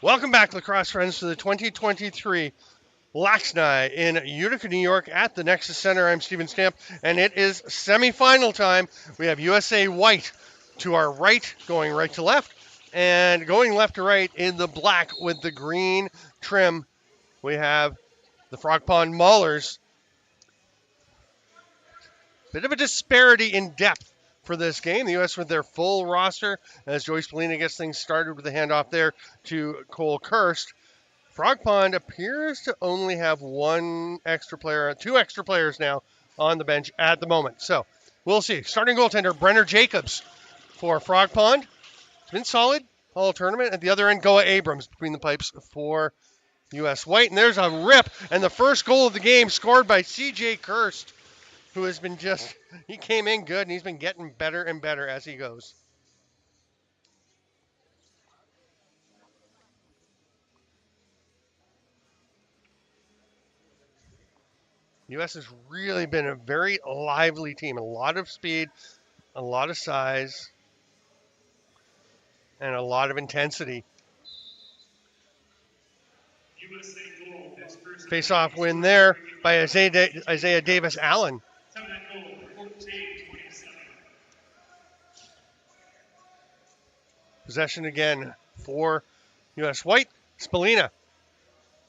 Welcome back, lacrosse friends, to the 2023 LAXNAI in Utica, New York at the Nexus Center. I'm Steven Stamp, and it is semifinal time. We have USA White to our right, going right to left, and going left to right in the black with the green trim. We have the Frog Pond Maulers. Bit of a disparity in depth for this game. The U.S. with their full roster as Joyce Bellina gets things started with the handoff there to Cole Kirst. Frog Pond appears to only have two extra players now on the bench at the moment. So we'll see. Starting goaltender Brenner Jacobs for Frog Pond. It's been solid all tournament. At the other end, Goa Abrams between the pipes for U.S. White. And there's a rip, and the first goal of the game scored by C.J. Kirst, who has been he came in good, and he's been getting better and better as he goes. U.S. has really been a very lively team. A lot of speed, a lot of size, and a lot of intensity. Face-off win there by Isaiah Davis-Allen. Possession again for U.S. White. Spallina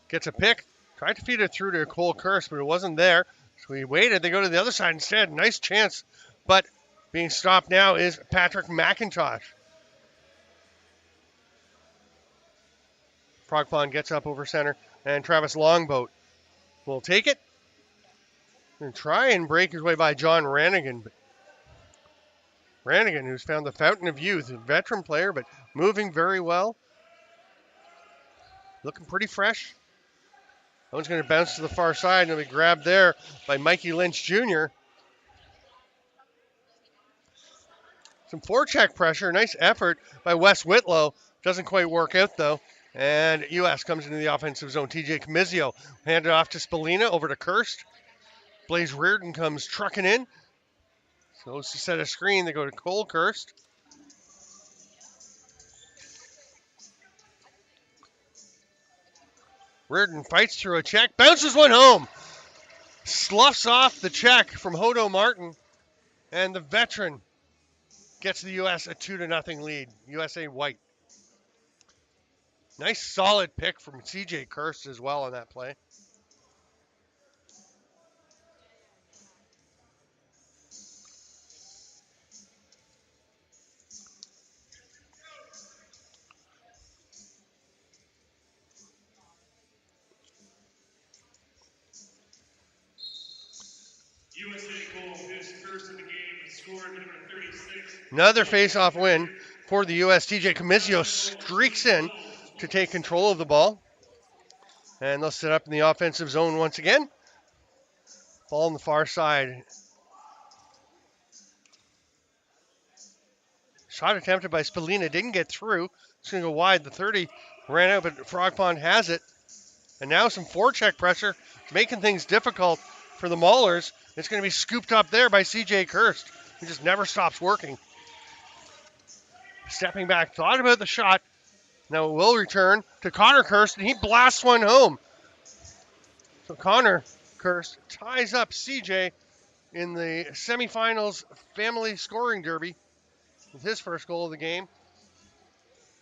gets a pick. Tried to feed it through to Cole Kirst, but it wasn't there. So he waited. They go to the other side instead. Nice chance. But being stopped now is Patrick McIntosh. Frog Pond gets up over center, and Travis Longboat will take it and try and break his way by John Rannigan. But Rannigan, who's found the fountain of youth, a veteran player, but moving very well. Looking pretty fresh. That one's going to bounce to the far side, and it'll be grabbed there by Mikey Lynch Jr. Some forecheck pressure. Nice effort by Wes Whitlow. Doesn't quite work out, though. And U.S. comes into the offensive zone. TJ Comizio handed off to Spallina, over to Kirst. Blaze Reardon comes trucking in. So to set a screen, they go to Cole Kirst. Reardon fights through a check, bounces one home. Sloughs off the check from Hodo Martin. And the veteran gets the U.S. a 2-0 lead. USA White. Nice solid pick from C.J. Kirst as well on that play. USA goal, his first in the game, scored number 36. Another face-off win for the U.S. TJ Comizio streaks in to take control of the ball. And they'll set up in the offensive zone once again. Ball on the far side. Shot attempted by Spallina, didn't get through. It's going to go wide. The 30 ran out, but Frog Pond has it. And now some forecheck pressure, making things difficult for the Maulers. It's going to be scooped up there by C.J. Kirst, who just never stops working. Stepping back, thought about the shot. Now it will return to Connor Kirst, and he blasts one home. So Connor Kirst ties up C.J. in the semifinals family scoring derby with his first goal of the game.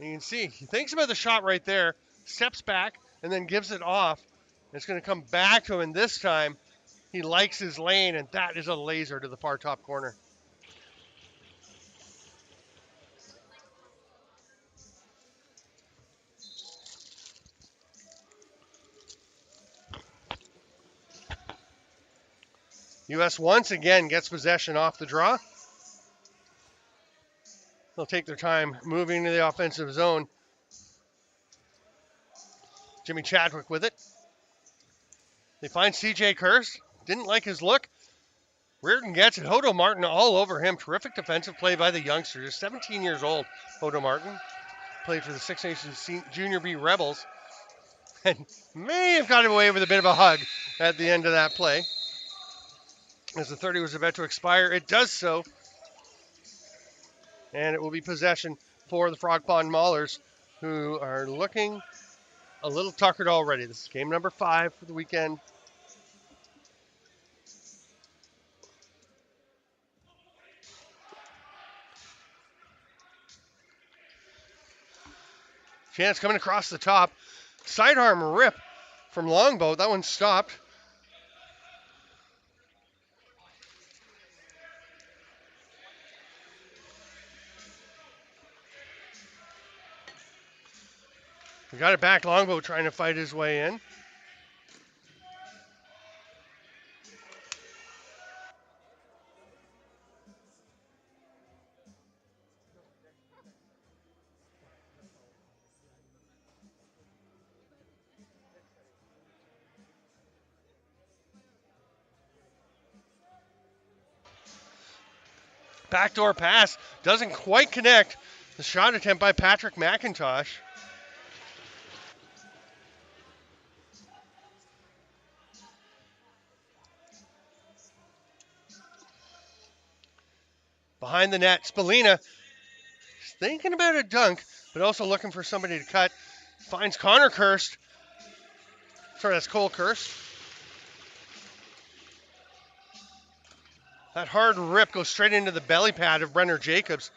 And you can see, he thinks about the shot right there, steps back, and then gives it off. It's going to come back to him, and this time he likes his lane, and that is a laser to the far top corner. U.S. once again gets possession off the draw. They'll take their time moving into the offensive zone. Jimmy Chadwick with it. They find C.J. Kirst. Didn't like his look. Reardon gets it. Hodo Martin all over him. Terrific defensive play by the youngster. Just 17 years old, Hodo Martin. Played for the Six Nations Junior B Rebels. And may have got away with a bit of a hug at the end of that play. As the 30 was about to expire, it does so. And it will be possession for the Frog Pond Maulers, who are looking a little tuckered already. This is game number 5 for the weekend. Chance coming across the top. Sidearm rip from Longboat. That one stopped. We got it back. Longboat trying to fight his way in. Backdoor pass doesn't quite connect. The shot attempt by Patrick McIntosh. Behind the net, Spalina thinking about a dunk, but also looking for somebody to cut. Finds Connor Kirst. Sorry, that's Cole Kirst. That hard rip goes straight into the belly pad of Brenner Jacobs.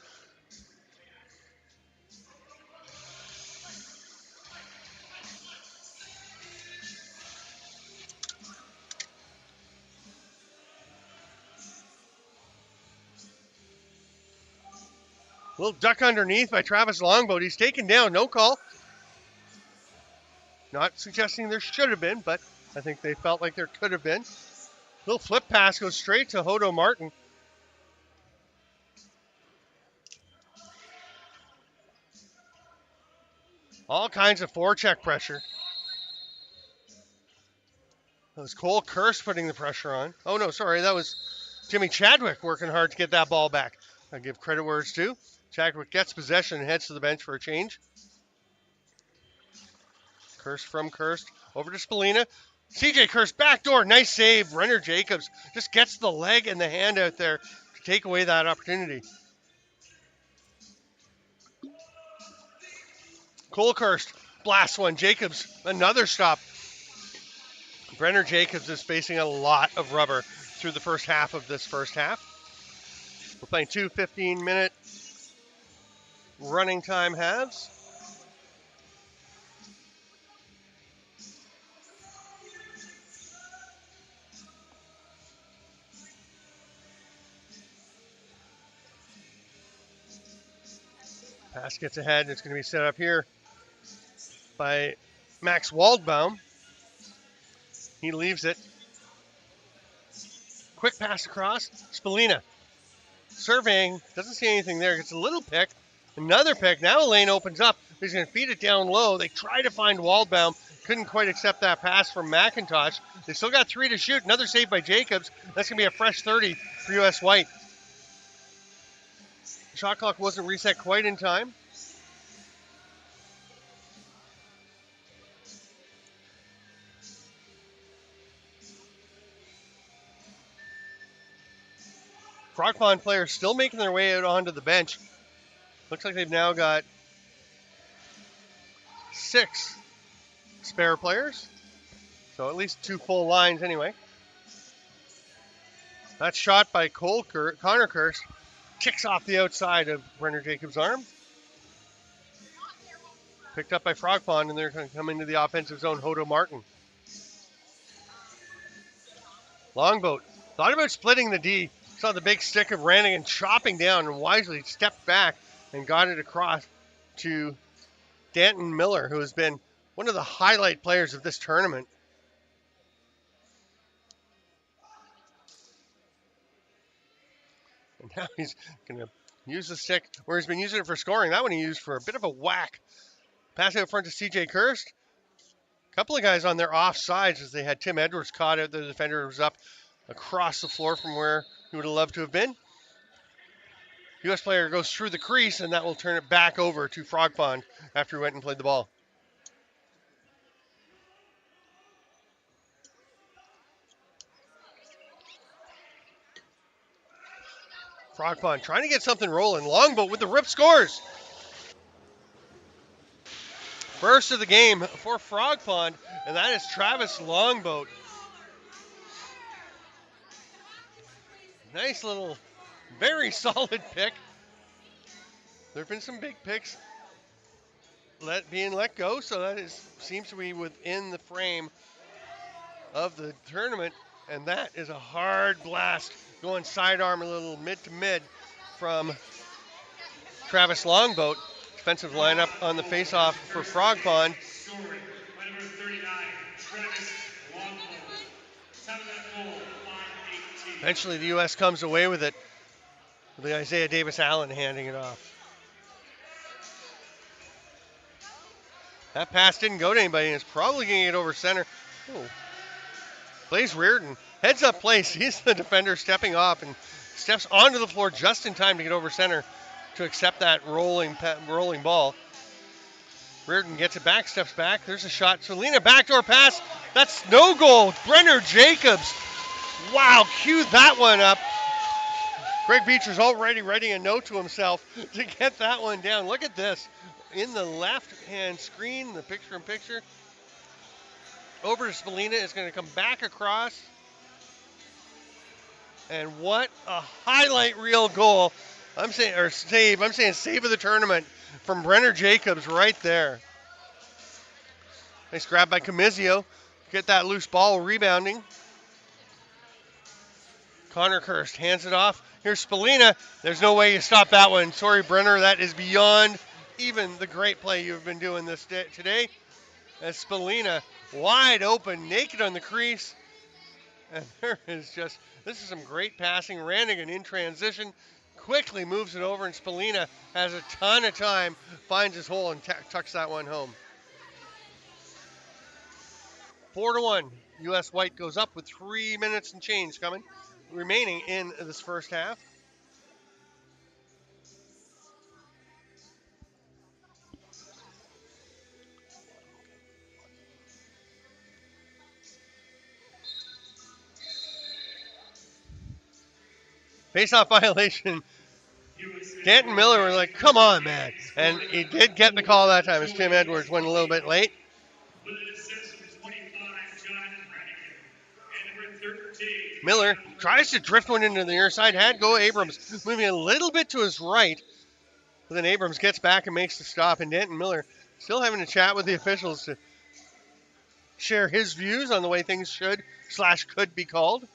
Little duck underneath by Travis Longboat. He's taken down. No call. Not suggesting there should have been, but I think they felt like there could have been. Little flip pass goes straight to Hodo Martin. All kinds of forecheck pressure. That was Cole Kirst putting the pressure on. Oh, no, sorry. That was Jimmy Chadwick working hard to get that ball back. I give credit where it's due. Chadwick gets possession and heads to the bench for a change. Kirst from Kirst. Over to Spalina. CJ Kirst, backdoor. Nice save. Brenner Jacobs just gets the leg and the hand out there to take away that opportunity. Cole Kirst blasts one. Jacobs, another stop. Brenner Jacobs is facing a lot of rubber through the first half of this first half. We're playing 2 15-minute running time halves. Pass gets ahead. It's going to be set up here by Max Waldbaum. He leaves it. Quick pass across. Spalina surveying. Doesn't see anything there. Gets a little pick. Another pick. Now a lane opens up. He's going to feed it down low. They try to find Waldbaum. Couldn't quite accept that pass from McIntosh. They still got 3 to shoot. Another save by Jacobs. That's going to be a fresh 30 for US White. The shot clock wasn't reset quite in time. Frog Pond players still making their way out onto the bench. Looks like they've now got 6 spare players. So at least 2 full lines anyway. That shot by Connor Kirst kicks off the outside of Brenner Jacobs' arm. Picked up by Frog Pond, and they're going to come into the offensive zone. Hodo Martin. Longboat thought about splitting the D. Saw the big stick of Rannigan chopping down and wisely stepped back and got it across to Danton Miller, who has been one of the highlight players of this tournament. And now he's going to use the stick where he's been using it for scoring. That one he used for a bit of a whack. Pass out front to CJ Kirst. A couple of guys on their offsides as they had Tim Edwards caught out. The defender was up across the floor from where he would have loved to have been. U.S. player goes through the crease, and that will turn it back over to Frog Pond after he went and played the ball. Frog Pond trying to get something rolling. Longboat with the rip scores. First of the game for Frog Pond, and that is Travis Longboat. Nice little, very solid pick. There have been some big picks being let go, so that seems to be within the frame of the tournament, and that is a hard blast going sidearm a little mid to mid from Travis Longboat. Defensive lineup on the face-off for Frog Pond. Scoring by number 39, Travis Longboat. Time of that goal, 5:18. Eventually the U.S. comes away with it, with the Isaiah Davis Allen handing it off. That pass didn't go to anybody, and it's probably going to get over center. Oh. Blaze Reardon, heads up play, sees the defender stepping off and steps onto the floor just in time to get over center to accept that rolling ball. Reardon gets it back, steps back. There's a shot. Selena, backdoor pass. That's no goal. Brenner Jacobs. Wow, cue that one up. Greg Beecher's already writing a note to himself to get that one down. Look at this. In the left-hand screen, the picture-in-picture. Over to Spalina. It's going to come back across. And what a highlight reel goal. I'm saying save of the tournament from Brenner Jacobs right there. Nice grab by Camizio. Get that loose ball rebounding. Connor Kirst hands it off. Here's Spalina. There's no way you stop that one. Sorry, Brenner. That is beyond even the great play you've been doing this today. As Spalina wide open, naked on the crease. And this is some great passing. Rannigan in transition. Quickly moves it over, and Spalina has a ton of time, finds his hole, and tucks that one home. 4-1. U.S. White goes up with 3 minutes and change remaining in this first half. Face-off violation. Danton Miller were like, come on, man. And he did get the call that time as Tim Edwards went a little bit late. Miller tries to drift one into the near side. Had go Abrams moving a little bit to his right. But then Abrams gets back and makes the stop. And Danton Miller still having a chat with the officials to share his views on the way things could be called.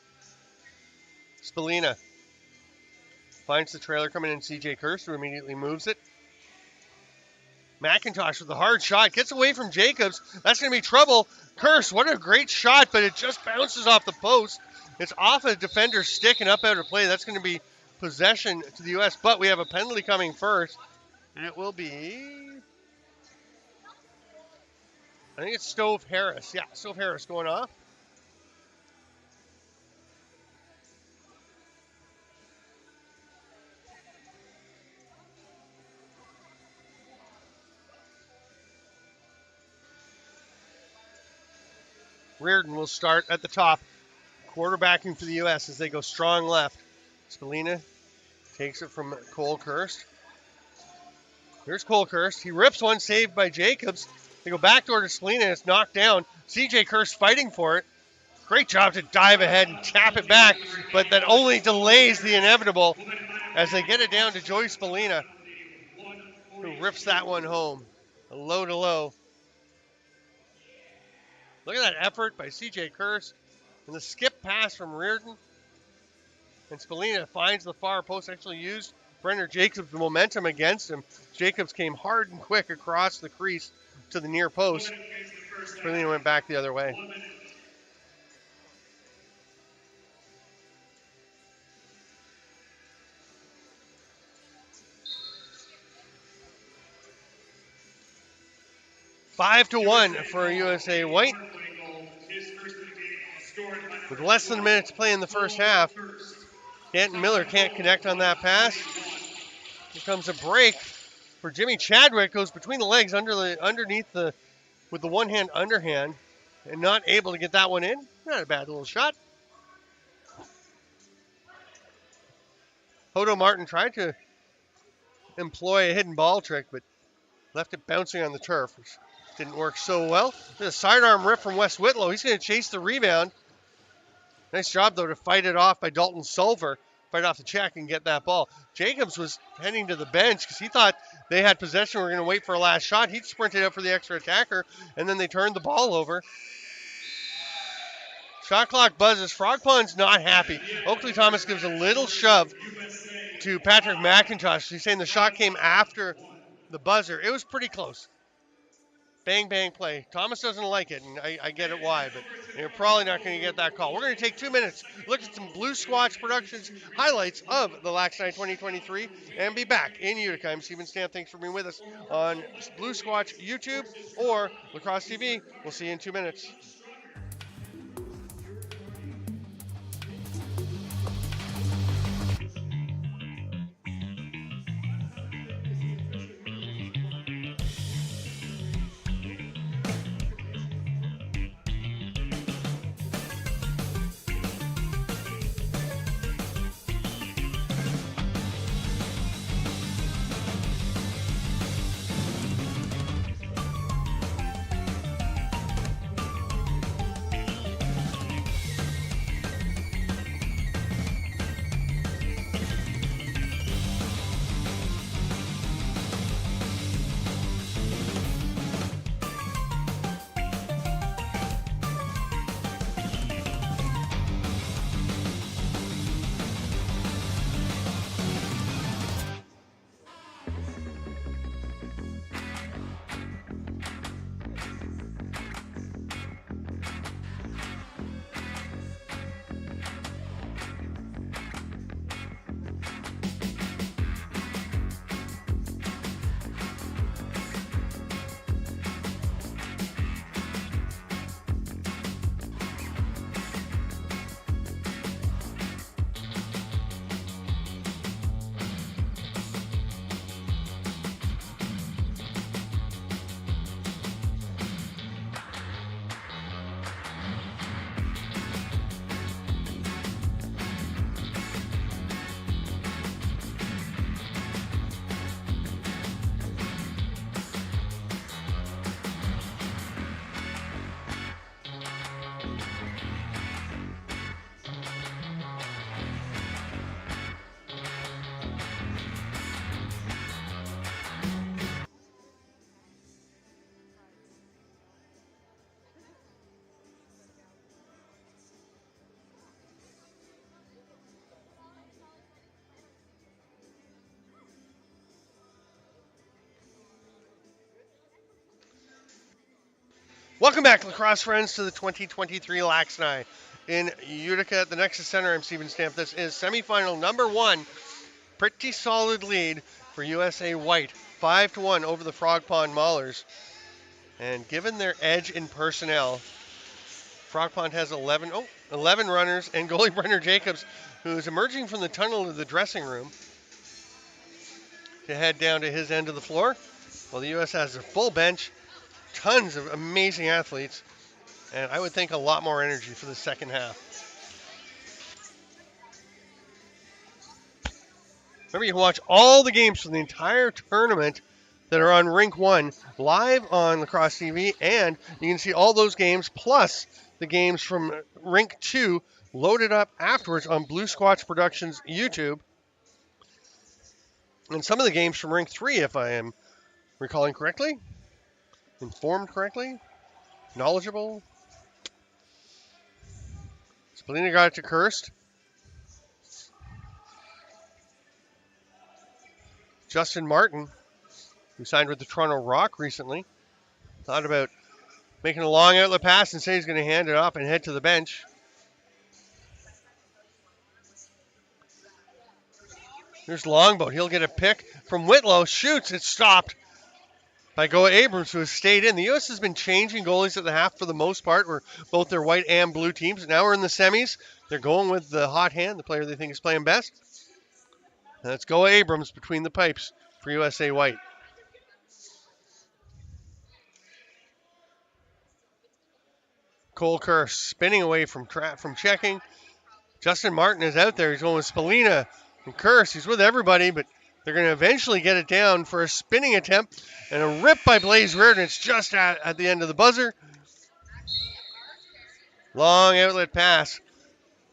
Spalina finds the trailer coming in. CJ Kirst, who immediately moves it. McIntosh with a hard shot. Gets away from Jacobs. That's going to be trouble. Kirst, what a great shot, but it just bounces off the post. It's off a defender's stick and up out of play. That's going to be possession to the U.S., but we have a penalty coming first. And it will be, I think it's Stove Harris. Yeah, Stove Harris going off. Reardon will start at the top, quarterbacking for the U.S. as they go strong left. Spalina takes it from Cole Kirst. Here's Cole Kirst. He rips one, saved by Jacobs. They go backdoor to Spalina, and it's knocked down. CJ Kirst fighting for it. Great job to dive ahead and tap it back, but that only delays the inevitable as they get it down to Joey Spalina, who rips that one home. A low to low. Look at that effort by CJ Kirst. And the skip pass from Reardon. And Spalina finds the far post. Actually used Brenner Jacobs' momentum against him. Jacobs came hard and quick across the crease to the near post. Spalina went back the other way. Five to 1 for USA White. With less than a minute to play in the first half, Danton Miller can't connect on that pass. Here comes a break for Jimmy Chadwick. Goes between the legs with the one hand underhand and not able to get that one in. Not a bad little shot. Hodo Martin tried to employ a hidden ball trick, but Left it bouncing on the turf, which didn't work so well. There's a sidearm rip from Wes Whitlow. He's going to chase the rebound. Nice job, though, to fight it off by Dalton Sulver. Fight off the check and get that ball. Jacobs was heading to the bench because he thought they had possession. We're going to wait for a last shot. He sprinted out for the extra attacker, and then they turned the ball over. Shot clock buzzes. Frog Pond's not happy. Oakley Thomas gives a little shove to Patrick McIntosh. He's saying the shot came after the buzzer. It was pretty close. Bang, bang play. Thomas doesn't like it, and I get it why, but you're probably not going to get that call. We're going to take 2 minutes, look at some Blue Squatch Productions highlights of the LAXNAI 2023, and be back in Utica. I'm Stephen Stamp. Thanks for being with us on Blue Squatch YouTube or Lacrosse TV. We'll see you in 2 minutes. Welcome back, lacrosse friends, to the 2023 LAXNAI in Utica at the Nexus Center. I'm Stephen Stamp. This is semifinal number 1. Pretty solid lead for USA White, 5-1 over the Frog Pond Maulers. And given their edge in personnel, Frog Pond has 11 runners, and goalie Brenner Jacobs, who is emerging from the tunnel of the dressing room to head down to his end of the floor. Well, the U.S. has a full bench, tons of amazing athletes, and I would think a lot more energy for the second half. Remember, you can watch all the games from the entire tournament that are on Rink 1 live on Lacrosse TV, and you can see all those games plus the games from Rink 2 loaded up afterwards on Blue Squatch Productions YouTube. And some of the games from Rink 3, if I am recalling correctly, informed correctly, knowledgeable. Spalina got it to Kirst. Justin Martin, who signed with the Toronto Rock recently, thought about making a long outlet pass and say he's going to hand it off and head to the bench. There's Longboat. He'll get a pick from Whitlow. Shoots. It's stopped by Goa Abrams, who has stayed in. The U.S. has been changing goalies at the half for the most part. We're both their white and blue teams. Now we're in the semis. They're going with the hot hand, the player they think is playing best. And that's Goa Abrams between the pipes for USA White. Cole Kerr spinning away from checking. Justin Martin is out there. He's going with Spalina and Kerr. He's with everybody, but They're going to eventually get it down for a spinning attempt and a rip by Blaze Reardon. It's just at the end of the buzzer. Long outlet pass.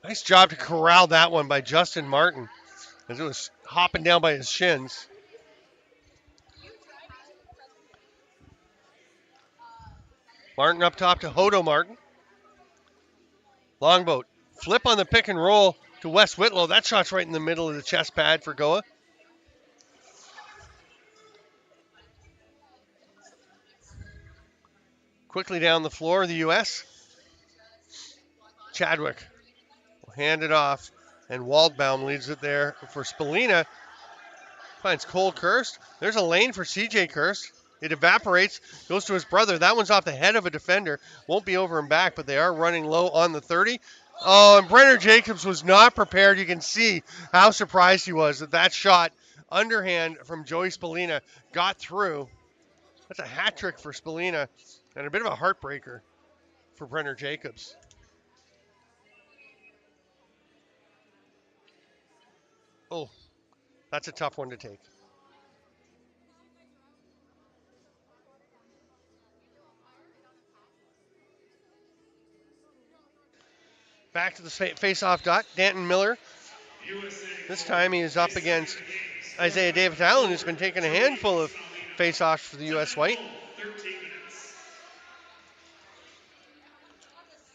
Nice job to corral that one by Justin Martin as it was hopping down by his shins. Martin up top to Hodo Martin. Longboat. Flip on the pick and roll to Wes Whitlow. That shot's right in the middle of the chest pad for Goa. Quickly down the floor, the U.S. Chadwick will hand it off, and Waldbaum leads it there for Spalina. Finds Cole Kirst. There's a lane for CJ Kirst. It evaporates, goes to his brother. That one's off the head of a defender. Won't be over and back, but they are running low on the 30. Oh, and Brenner Jacobs was not prepared. You can see how surprised he was that that shot, underhand from Joey Spalina, got through. That's a hat trick for Spalina and a bit of a heartbreaker for Brenner Jacobs. Oh, that's a tough one to take. Back to the face-off dot. Danton Miller. This time he is up against Isaiah Davis Allen, who's been taking a handful of face-offs for the U.S. White.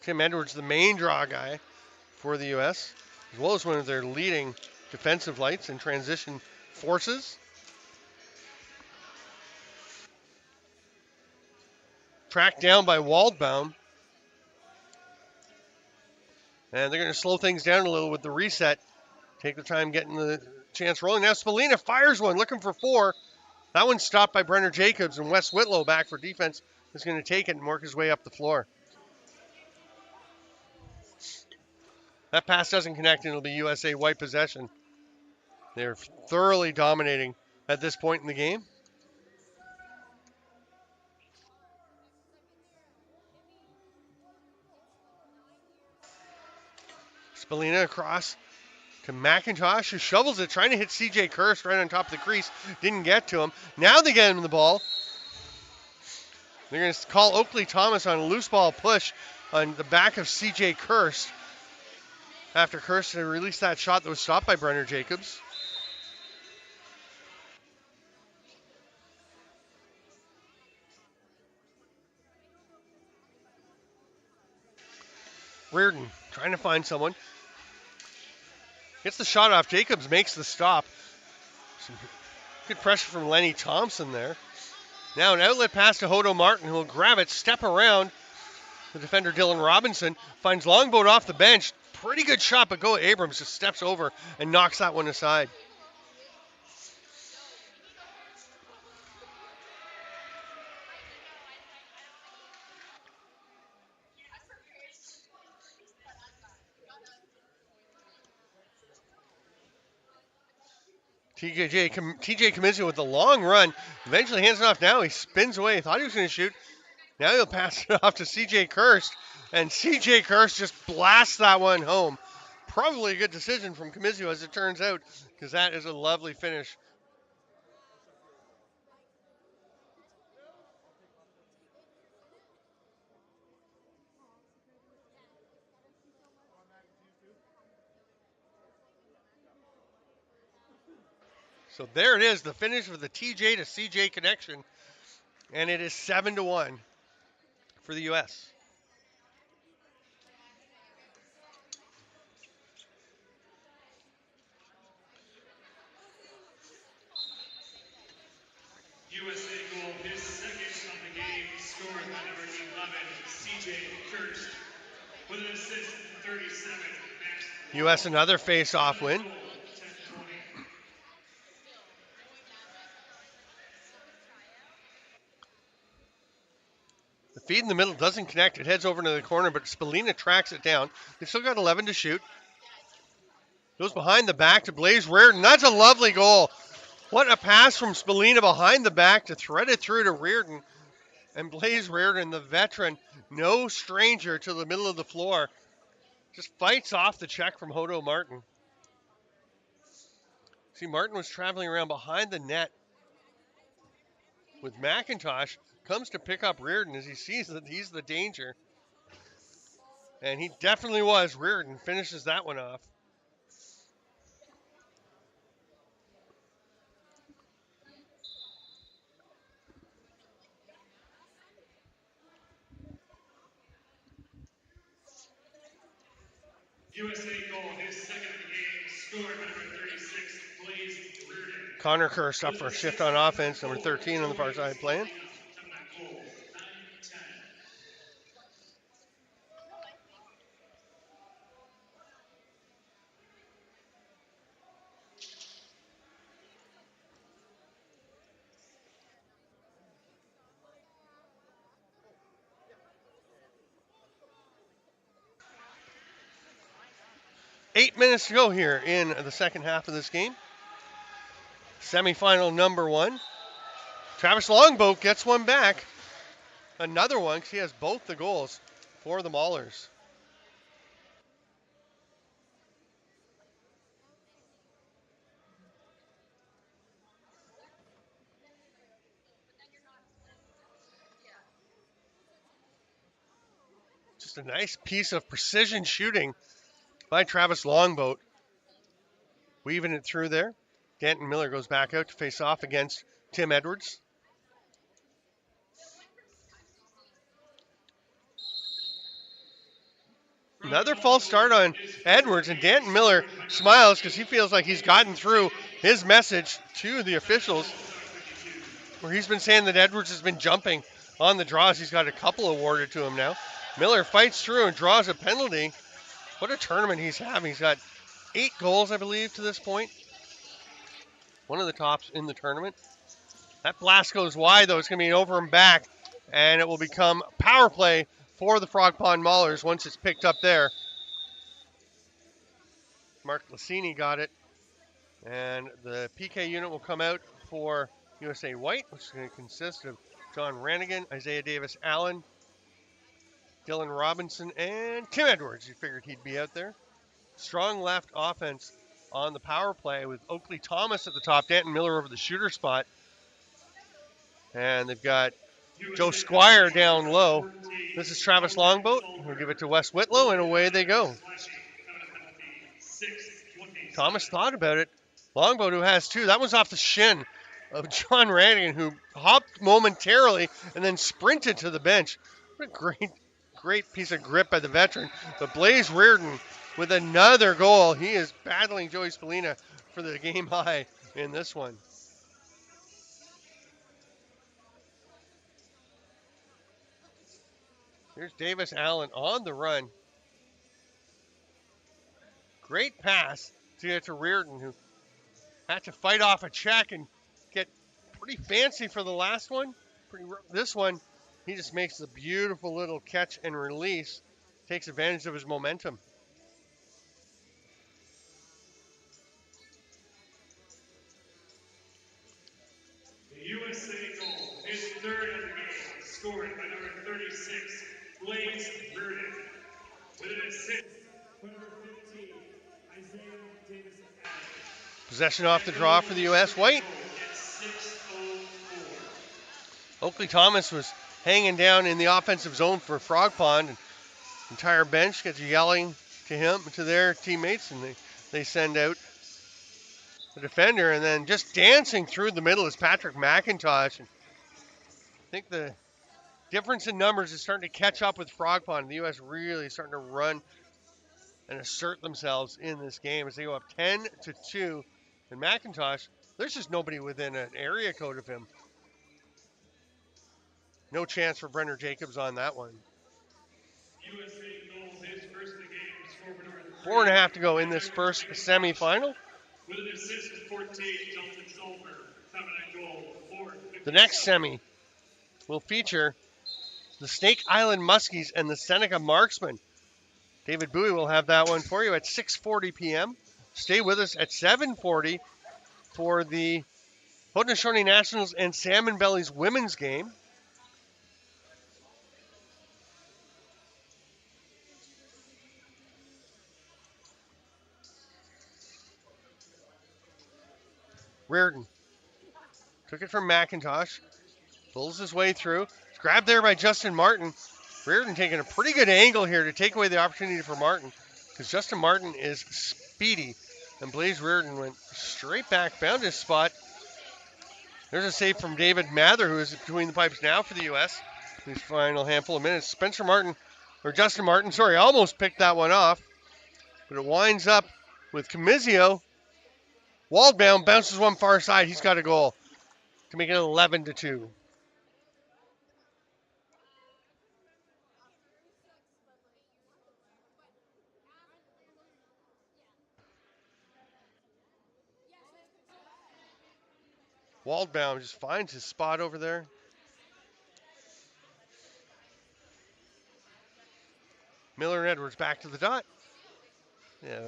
Tim Edwards, the main draw guy for the U.S., as well as one of their leading defensive lights in transition forces. Tracked down by Waldbaum. And they're going to slow things down a little with the reset. Take the time getting the chance rolling. Now Spalina fires one, looking for 4. That one's stopped by Brenner Jacobs, and Wes Whitlow back for defense is going to take it and work his way up the floor. That pass doesn't connect, and it'll be USA White possession. They're thoroughly dominating at this point in the game. Spalina across to McIntosh, who shovels it, trying to hit CJ Kirst right on top of the crease. Didn't get to him. Now they get him the ball. They're going to call Oakley Thomas on a loose ball push on the back of CJ Kirst after Kirst had released that shot that was stopped by Brenner Jacobs. Reardon trying to find someone. Gets the shot off. Jacobs makes the stop. Some good pressure from Lenny Thompson there. Now an outlet pass to Hodo Martin, who will grab it, step around. The defender Dylan Robinson finds Longboat off the bench. Pretty good shot, but Go Abrams just steps over and knocks that one aside. TJ Comizio with the long run. Eventually hands it off now. He spins away. Thought he was going to shoot. Now he'll pass it off to CJ Kirst. And CJ Kirst just blasts that one home. Probably a good decision from Comizio as it turns out, because that is a lovely finish. So there it is, the finish of the TJ to CJ connection. And it is 7-1 for the U.S. USA goal, his second of the game, scored by number 11, CJ Kirst, with an assist in 37. U.S. another face-off win. The feed in the middle doesn't connect. It heads over to the corner, but Spalina tracks it down. They've still got 11 to shoot. Goes behind the back to Blaze Reardon. That's a lovely goal. What a pass from Spalina behind the back to thread it through to Reardon. And Blaze Reardon, the veteran, no stranger to the middle of the floor, just fights off the check from Hodo Martin. See, Martin was traveling around behind the net with McIntosh, comes to pick up Reardon as he sees that he's the danger. And he definitely was. Reardon finishes that one off. USA goal, his second of the game, scored by number 36, Blaze Reardon. Connor Kirst up for a shift on offense, number 13 on the far side playing. Coming at goal, 9-10. 8 minutes to go here in the second half of this game. Semifinal number 1. Travis Longboat gets one back. Another one because he has both the goals for the Maulers. Just a nice piece of precision shooting by Travis Longboat. Weaving it through there. Danton Miller goes back out to face off against Tim Edwards. Another false start on Edwards, and Danton Miller smiles because he feels like he's gotten through his message to the officials, where he's been saying that Edwards has been jumping on the draws. He's got a couple awarded to him now. Miller fights through and draws a penalty. What a tournament he's having. He's got 8 goals, I believe, to this point. One of the tops in the tournament. That blast goes wide, though. It's going to be an over and back, and it will become power play for the Frog Pond Maulers once it's picked up there. Mark Lassini got it, and the PK unit will come out for USA White, which is going to consist of John Rannigan, Isaiah Davis Allen, Dylan Robinson, and Tim Edwards. You figured he'd be out there. Strong left offense on the power play with Oakley Thomas at the top, Danton Miller over the shooter spot. And they've got Joe Squire down low. This is Travis Longboat. We'll give it to Wes Whitlow, and away they go. Thomas thought about it. Longboat, who has 2. That was off the shin of John Rannigan, who hopped momentarily and then sprinted to the bench. What a great piece of grip by the veteran. But Blaze Reardon with another goal. He is battling Joey Spallina for the game high in this one. Here's Davis Allen on the run. Great pass to get to Reardon, who had to fight off a check and get pretty fancy for the last one. This one, he just makes a beautiful little catch and release. Takes advantage of his momentum. The USA goal, his third of the game, scored by number 36, Blaze Reardon. With an assist by number 15, Isaiah Davis Allen. Possession off the draw for the U.S. White. Oakley Thomas was hanging down in the offensive zone for Frog Pond. And the entire bench gets yelling to him, to their teammates, and they send out the defender. And then just dancing through the middle is Patrick McIntosh. And I think the difference in numbers is starting to catch up with Frog Pond. The U.S. really starting to run and assert themselves in this game as they go up 10-2. And McIntosh, there's just nobody within an area code of him. No chance for Brenner Jacobs on that one. USA goal, his first of the game, scored by 4.5 to go in this first semifinal. With an assist of 14, Dalton Zolber, coming at goal, 4. The next semi will feature the Snake Island Muskies and the Seneca Marksmen. David Bowie will have that one for you at 6:40 p.m. Stay with us at 7:40 for the Haudenosaunee Nationals and Salmon Bellies women's game. Reardon took it from McIntosh. Pulls his way through. It's grabbed there by Justin Martin. Reardon taking a pretty good angle here to take away the opportunity for Martin, because Justin Martin is speedy. And Blaze Reardon went straight back, found his spot. There's a save from David Mather, who is between the pipes now for the U.S. These final handful of minutes. Justin Martin, almost picked that one off. But it winds up with Camizio. Waldbaum bounces one far side. He's got a goal to make it 11-2. Waldbaum just finds his spot over there. Miller and Edwards back to the dot. Yeah,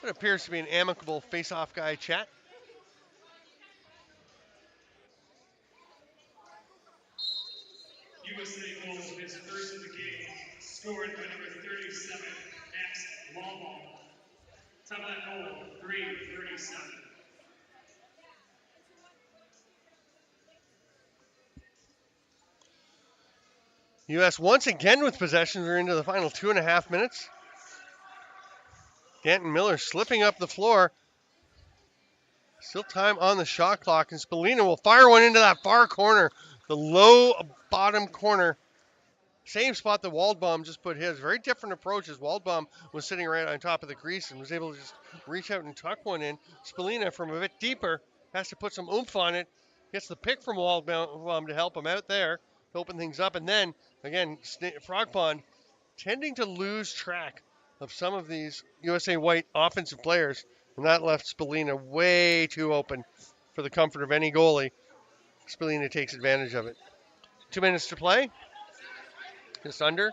what appears to be an amicable face-off guy chat. USA goal, his first of the game, scored by number 37, Max Lawball. Time of that goal, 3:37. U.S. once again with possession. We're into the final 2.5 minutes. Danton Miller slipping up the floor. Still time on the shot clock, and Spallina will fire one into that far corner, the low bottom corner. Same spot that Waldbaum just put his. Very different approaches. Waldbaum was sitting right on top of the crease and was able to just reach out and tuck one in. Spallina from a bit deeper has to put some oomph on it. Gets the pick from Waldbaum to help him out there, to open things up. And then, again, Frog Pond tending to lose track of some of these USA White offensive players. And that left Spallina way too open for the comfort of any goalie. Spallina takes advantage of it. 2 minutes to play. Just under.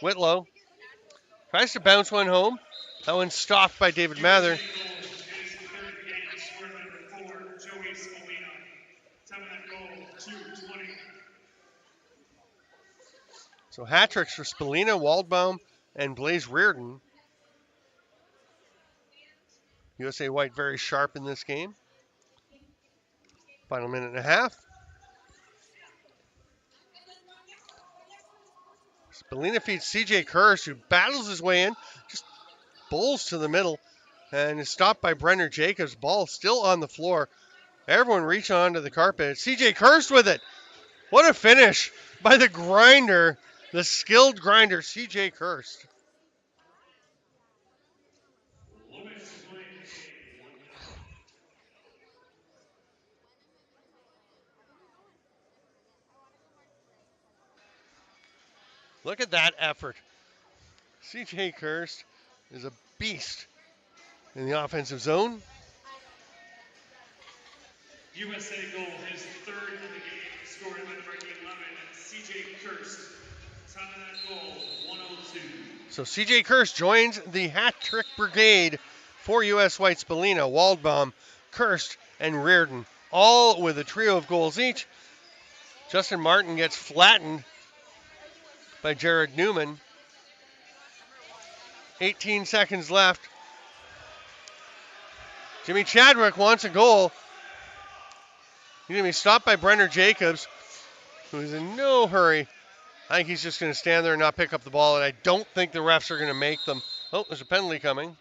Whitlow tries to bounce one home. That one's stopped by David Mather. So hat tricks for Spallina, Waldbaum, and Blaze Reardon. USA White very sharp in this game. Final minute and a half. Spallina feeds CJ Kurst, who battles his way in, just bowls to the middle, and is stopped by Brenner Jacobs. Ball still on the floor. Everyone reaching onto the carpet. CJ Kurst with it. What a finish by the grinder, the skilled grinder, CJ Kurst. Look at that effort. CJ Kurst is a beast in the offensive zone. USA goal, his third of the game, scored by number 11, CJ Kurst. Time of that goal, 1:02. So CJ Kurst joins the hat trick brigade for US White. Spallina, Waldbaum, Kurst, and Reardon, all with a trio of goals each. Justin Martin gets flattened by Jared Newman. 18 seconds left. Jimmy Chadwick wants a goal. He's going to be stopped by Brenner Jacobs, who's in no hurry. I think he's just going to stand there and not pick up the ball, and I don't think the refs are going to make them. Oh, there's a penalty coming.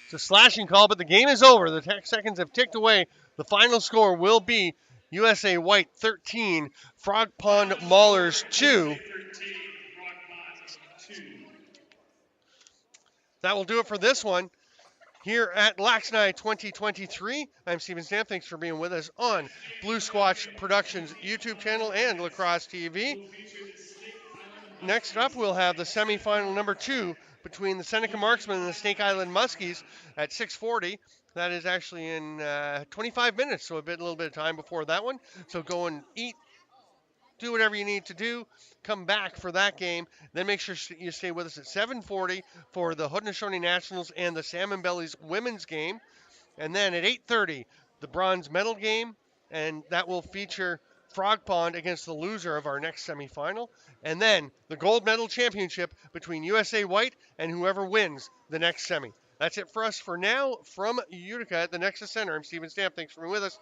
It's a slashing call, but the game is over. The seconds have ticked away. The final score will be USA White 13, Frog Pond Maulers 2. That will do it for this one here at LAXNAI 2023. I'm Steven Stamp. Thanks for being with us on Blue Squatch Productions YouTube channel and Lacrosse TV. Next up, we'll have the semifinal number 2 between the Seneca Marksmen and the Snake Island Muskies at 6:40. That is actually in 25 minutes, so a little bit of time before that one. So go and eat, do whatever you need to do, come back for that game. Then make sure you stay with us at 7:40 for the Haudenosaunee Nationals and the Salmon Bellies women's game. And then at 8:30, the bronze medal game, and that will feature Frog Pond against the loser of our next semifinal. And then the gold medal championship between USA White and whoever wins the next semi. That's it for us for now from Utica at the Nexus Center. I'm Steven Stamp. Thanks for being with us.